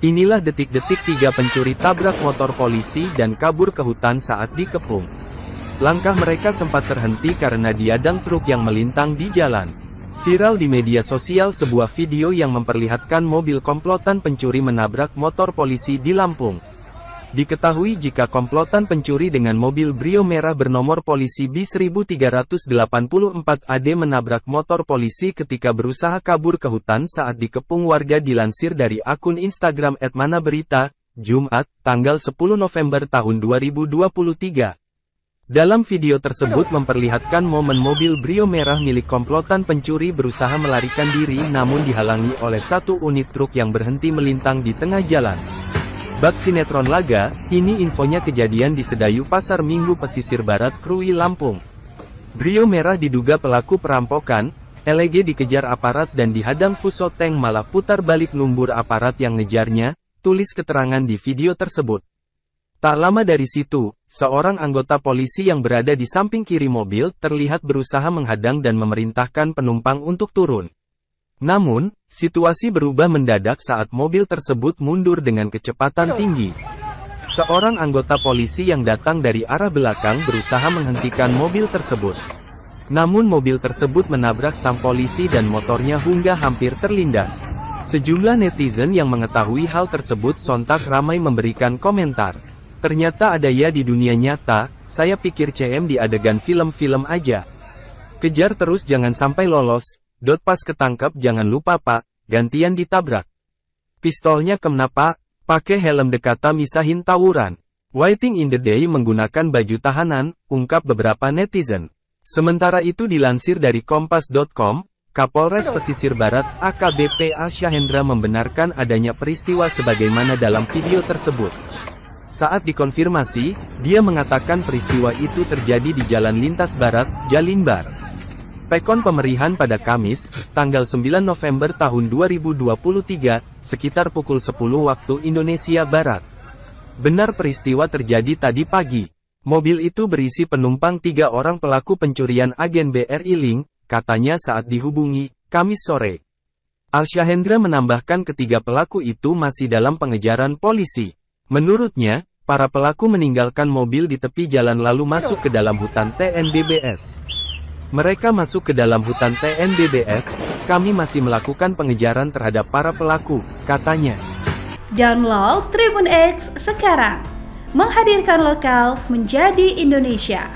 Inilah detik-detik 3 pencuri tabrak motor polisi dan kabur ke hutan saat dikepung. Langkah mereka sempat terhenti karena diadang truk yang melintang di jalan. Viral di media sosial sebuah video yang memperlihatkan mobil komplotan pencuri menabrak motor polisi di Lampung. Diketahui jika komplotan pencuri dengan mobil Brio merah bernomor polisi B1384AD menabrak motor polisi ketika berusaha kabur ke hutan saat dikepung warga, dilansir dari akun Instagram @manaberita, Jumat, tanggal 10 November tahun 2023. Dalam video tersebut memperlihatkan momen mobil Brio merah milik komplotan pencuri berusaha melarikan diri namun dihalangi oleh satu unit truk yang berhenti melintang di tengah jalan. Bak sinetron laga, ini infonya kejadian di Sedayu Pasar Minggu Pesisir Barat Krui Lampung. Brio merah diduga pelaku perampokan, LG dikejar aparat dan dihadang Fuso Tank malah putar balik lumbur aparat yang ngejarnya, tulis keterangan di video tersebut. Tak lama dari situ, seorang anggota polisi yang berada di samping kiri mobil terlihat berusaha menghadang dan memerintahkan penumpang untuk turun. Namun, situasi berubah mendadak saat mobil tersebut mundur dengan kecepatan tinggi. Seorang anggota polisi yang datang dari arah belakang berusaha menghentikan mobil tersebut. Namun mobil tersebut menabrak sang polisi dan motornya hingga hampir terlindas. Sejumlah netizen yang mengetahui hal tersebut sontak ramai memberikan komentar. Ternyata ada ya di dunia nyata, saya pikir CM di adegan film-film aja. Kejar terus jangan sampai lolos. Pas ketangkep jangan lupa pak, gantian ditabrak. Pistolnya kemana pak? Pakai helm dekata misahin tawuran. Waiting in the day menggunakan baju tahanan, ungkap beberapa netizen. Sementara itu dilansir dari kompas.com, Kapolres Pesisir Barat AKBP Alsyahendra membenarkan adanya peristiwa sebagaimana dalam video tersebut. Saat dikonfirmasi, dia mengatakan peristiwa itu terjadi di Jalan Lintas Barat, Jalimbar. Pekon pemerihan pada Kamis, tanggal 9 November tahun 2023, sekitar pukul 10 waktu Indonesia Barat. Benar peristiwa terjadi tadi pagi. Mobil itu berisi penumpang 3 orang pelaku pencurian agen BRI Link, katanya saat dihubungi, Kamis sore. Alsyahendra menambahkan ketiga pelaku itu masih dalam pengejaran polisi. Menurutnya, para pelaku meninggalkan mobil di tepi jalan lalu masuk ke dalam hutan TNBBS. Mereka masuk ke dalam hutan TNBBS, kami masih melakukan pengejaran terhadap para pelaku, katanya. Download Tribun X sekarang, menghadirkan lokal menjadi Indonesia.